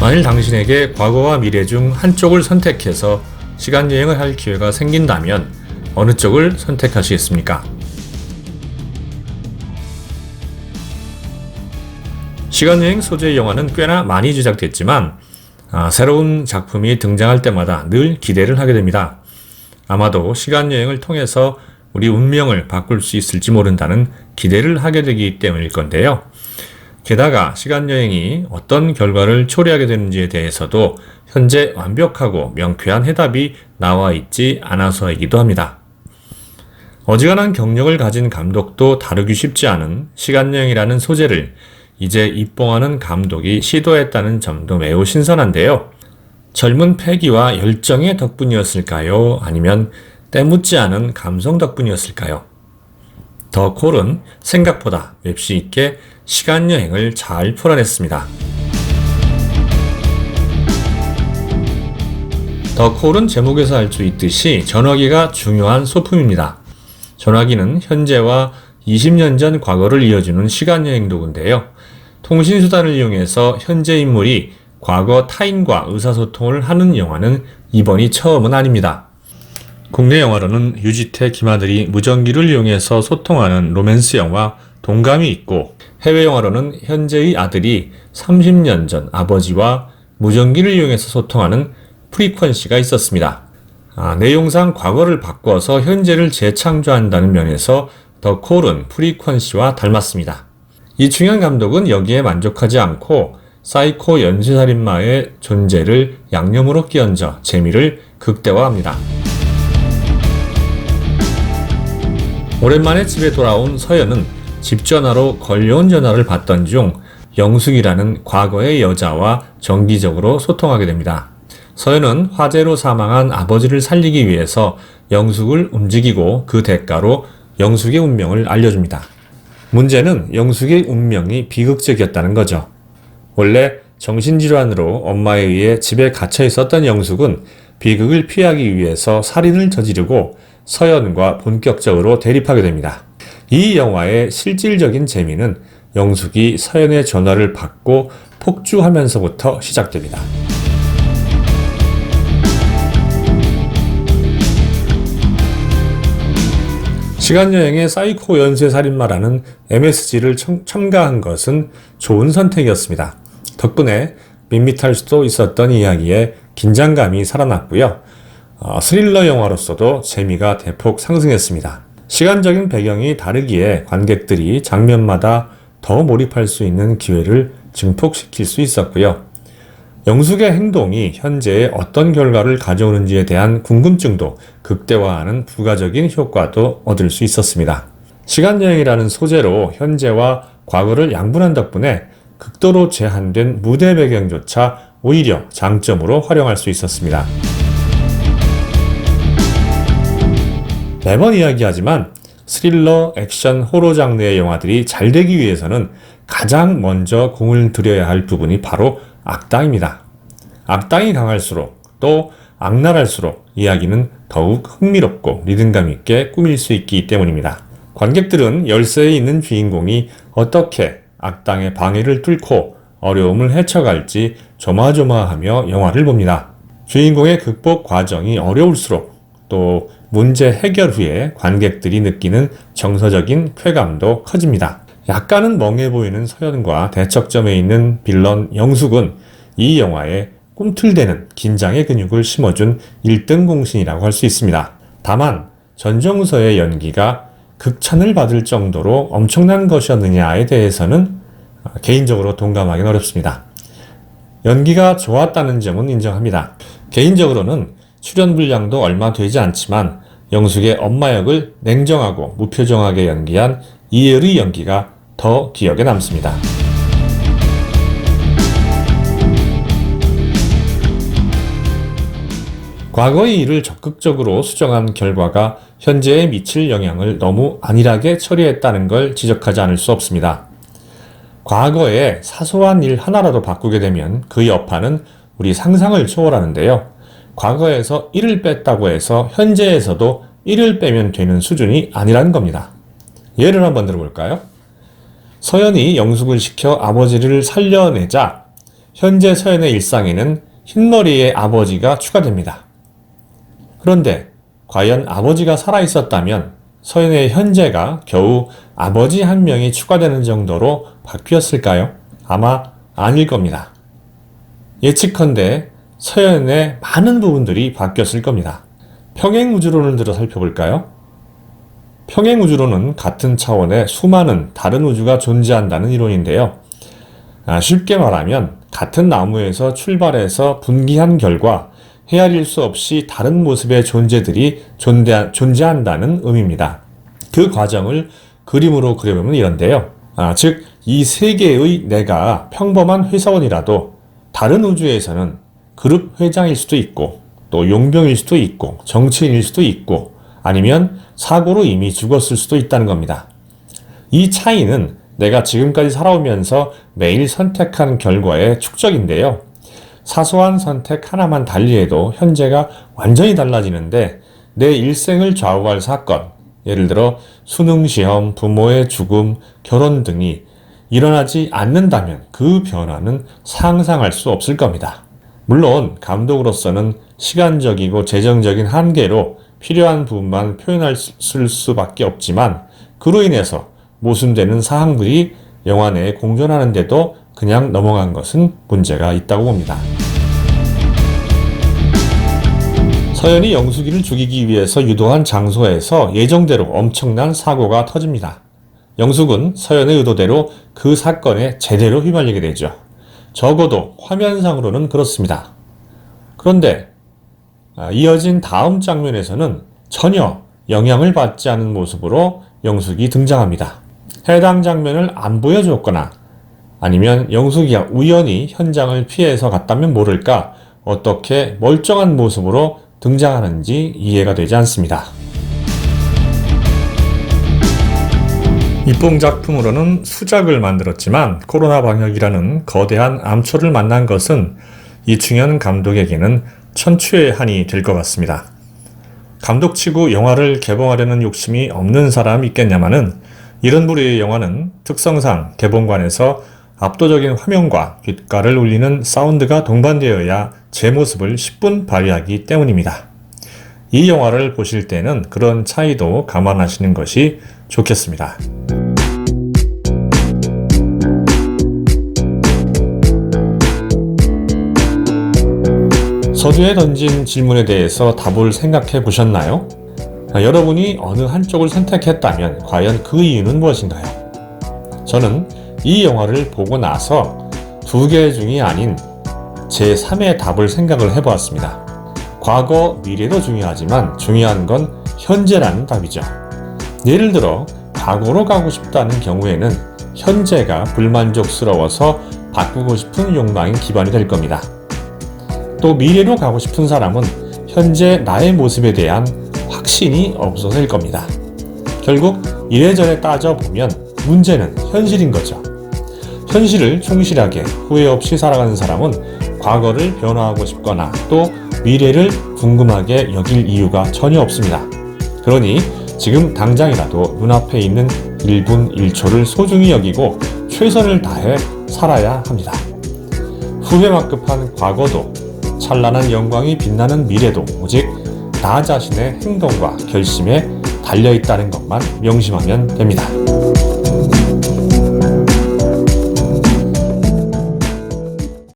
만일 당신에게 과거와 미래 중 한쪽을 선택해서 시간여행을 할 기회가 생긴다면 어느 쪽을 선택하시겠습니까? 시간여행 소재의 영화는 꽤나 많이 제작됐지만 새로운 작품이 등장할 때마다 늘 기대를 하게 됩니다. 아마도 시간여행을 통해서 우리 운명을 바꿀 수 있을지 모른다는 기대를 하게 되기 때문일 건데요. 게다가 시간여행이 어떤 결과를 초래하게 되는지에 대해서도 현재 완벽하고 명쾌한 해답이 나와 있지 않아서이기도 합니다. 어지간한 경력을 가진 감독도 다루기 쉽지 않은 시간여행이라는 소재를 이제 입봉하는 감독이 시도했다는 점도 매우 신선한데요. 젊은 패기와 열정의 덕분이었을까요? 아니면 때묻지 않은 감성 덕분이었을까요? 더 콜은 생각보다 맵시 있게 시간여행을 잘 풀어냈습니다. 더 콜은 제목에서 알 수 있듯이 전화기가 중요한 소품입니다. 전화기는 현재와 20년 전 과거를 이어주는 시간여행 도구인데요. 통신수단을 이용해서 현재 인물이 과거 타인과 의사소통을 하는 영화는 이번이 처음은 아닙니다. 국내 영화로는 유지태, 김하늘이 무전기를 이용해서 소통하는 로맨스 영화 동감이 있고, 해외 영화로는 현재의 아들이 30년 전 아버지와 무전기를 이용해서 소통하는 프리퀀시가 있었습니다. 내용상 과거를 바꿔서 현재를 재창조한다는 면에서 더 콜은 프리퀀시와 닮았습니다. 이충현 감독은 여기에 만족하지 않고 사이코 연쇄살인마의 존재를 양념으로 끼얹어 재미를 극대화합니다. 오랜만에 집에 돌아온 서연은 집 전화로 걸려온 전화를 받던 중 영숙이라는 과거의 여자와 정기적으로 소통하게 됩니다. 서연은 화재로 사망한 아버지를 살리기 위해서 영숙을 움직이고 그 대가로 영숙의 운명을 알려줍니다. 문제는 영숙의 운명이 비극적이었다는 거죠. 원래 정신질환으로 엄마에 의해 집에 갇혀 있었던 영숙은 비극을 피하기 위해서 살인을 저지르고 서연과 본격적으로 대립하게 됩니다. 이 영화의 실질적인 재미는 영숙이 서연의 전화를 받고 폭주하면서부터 시작됩니다. 시간여행의 사이코 연쇄살인마라는 MSG를 첨가한 것은 좋은 선택이었습니다. 덕분에 밋밋할 수도 있었던 이야기에 긴장감이 살아났고요. 스릴러 영화로서도 재미가 대폭 상승했습니다. 시간적인 배경이 다르기에 관객들이 장면마다 더 몰입할 수 있는 기회를 증폭시킬 수 있었고요. 영숙의 행동이 현재에 어떤 결과를 가져오는지에 대한 궁금증도 극대화하는 부가적인 효과도 얻을 수 있었습니다. 시간여행이라는 소재로 현재와 과거를 양분한 덕분에 극도로 제한된 무대 배경조차 오히려 장점으로 활용할 수 있었습니다. 매번 이야기하지만 스릴러, 액션, 호러 장르의 영화들이 잘 되기 위해서는 가장 먼저 공을 들여야 할 부분이 바로 악당입니다. 악당이 강할수록 또 악랄할수록 이야기는 더욱 흥미롭고 리듬감 있게 꾸밀 수 있기 때문입니다. 관객들은 열세에 있는 주인공이 어떻게 악당의 방해를 뚫고 어려움을 헤쳐갈지 조마조마하며 영화를 봅니다. 주인공의 극복 과정이 어려울수록 또 문제 해결 후에 관객들이 느끼는 정서적인 쾌감도 커집니다. 약간은 멍해 보이는 서연과 대척점에 있는 빌런 영숙은 이 영화에 꿈틀대는 긴장의 근육을 심어준 1등 공신이라고 할 수 있습니다. 다만 전정서의 연기가 극찬을 받을 정도로 엄청난 것이었느냐에 대해서는 개인적으로 동감하기는 어렵습니다. 연기가 좋았다는 점은 인정합니다. 개인적으로는 출연 분량도 얼마 되지 않지만 영숙의 엄마 역을 냉정하고 무표정하게 연기한 이혜리의 연기가 더 기억에 남습니다. 과거의 일을 적극적으로 수정한 결과가 현재에 미칠 영향을 너무 안일하게 처리했다는 걸 지적하지 않을 수 없습니다. 과거에 사소한 일 하나라도 바꾸게 되면 그 여파는 우리 상상을 초월하는데요. 과거에서 1을 뺐다고 해서 현재에서도 1을 빼면 되는 수준이 아니라는 겁니다. 예를 한번 들어볼까요? 서연이 영숙을 시켜 아버지를 살려내자 현재 서연의 일상에는 흰머리의 아버지가 추가됩니다. 그런데 과연 아버지가 살아있었다면 서연의 현재가 겨우 아버지 한 명이 추가되는 정도로 바뀌었을까요? 아마 아닐 겁니다. 예측컨대 서연의 많은 부분들이 바뀌었을 겁니다. 평행우주론을 들어 살펴볼까요? 평행우주론은 같은 차원의 수많은 다른 우주가 존재한다는 이론인데요. 쉽게 말하면 같은 나무에서 출발해서 분기한 결과 헤아릴 수 없이 다른 모습의 존재들이 존재한다는 의미입니다. 그 과정을 그림으로 그려보면 이런데요. 즉, 이 세계의 내가 평범한 회사원이라도 다른 우주에서는 그룹 회장일 수도 있고, 또 용병일 수도 있고, 정치인일 수도 있고, 아니면 사고로 이미 죽었을 수도 있다는 겁니다. 이 차이는 내가 지금까지 살아오면서 매일 선택한 결과의 축적인데요. 사소한 선택 하나만 달리해도 현재가 완전히 달라지는데 내 일생을 좌우할 사건, 예를 들어 수능 시험, 부모의 죽음, 결혼 등이 일어나지 않는다면 그 변화는 상상할 수 없을 겁니다. 물론 감독으로서는 시간적이고 재정적인 한계로 필요한 부분만 표현할 수밖에 없지만 그로 인해서 모순되는 사항들이 영화 내에 공존하는데도 그냥 넘어간 것은 문제가 있다고 봅니다. 서연이 영숙이를 죽이기 위해서 유도한 장소에서 예정대로 엄청난 사고가 터집니다. 영숙은 서연의 의도대로 그 사건에 제대로 휘말리게 되죠. 적어도 화면상으로는 그렇습니다. 그런데 이어진 다음 장면에서는 전혀 영향을 받지 않은 모습으로 영숙이 등장합니다. 해당 장면을 안 보여줬거나 아니면 영숙이가 우연히 현장을 피해서 갔다면 모를까 어떻게 멀쩡한 모습으로 등장하는지 이해가 되지 않습니다. 입봉 작품으로는 수작을 만들었지만 코로나 방역이라는 거대한 암초를 만난 것은 이충현 감독에게는 천추의 한이 될 것 같습니다. 감독치고 영화를 개봉하려는 욕심이 없는 사람이 있겠냐마는 이런 부류의 영화는 특성상 개봉관에서 압도적인 화면과 귓가를 울리는 사운드가 동반되어야 제 모습을 10분 발휘하기 때문입니다. 이 영화를 보실 때는 그런 차이도 감안하시는 것이 좋겠습니다. 서두에 던진 질문에 대해서 답을 생각해 보셨나요? 여러분이 어느 한쪽을 선택했다면 과연 그 이유는 무엇인가요? 저는 이 영화를 보고 나서 두 개 중이 아닌 제3의 답을 생각을 해보았습니다. 과거, 미래도 중요하지만 중요한 건 현재라는 답이죠. 예를 들어 과거로 가고 싶다는 경우에는 현재가 불만족스러워서 바꾸고 싶은 욕망이 기반이 될 겁니다. 또 미래로 가고 싶은 사람은 현재 나의 모습에 대한 확신이 없어서일 겁니다. 결국 이래저래 따져보면 문제는 현실인 거죠. 현실을 충실하게 후회 없이 살아가는 사람은 과거를 변화하고 싶거나 또 미래를 궁금하게 여길 이유가 전혀 없습니다. 그러니 지금 당장이라도 눈앞에 있는 1분 1초를 소중히 여기고 최선을 다해 살아야 합니다. 후회만급한 과거도 찬란한 영광이 빛나는 미래도 오직 나 자신의 행동과 결심에 달려있다는 것만 명심하면 됩니다.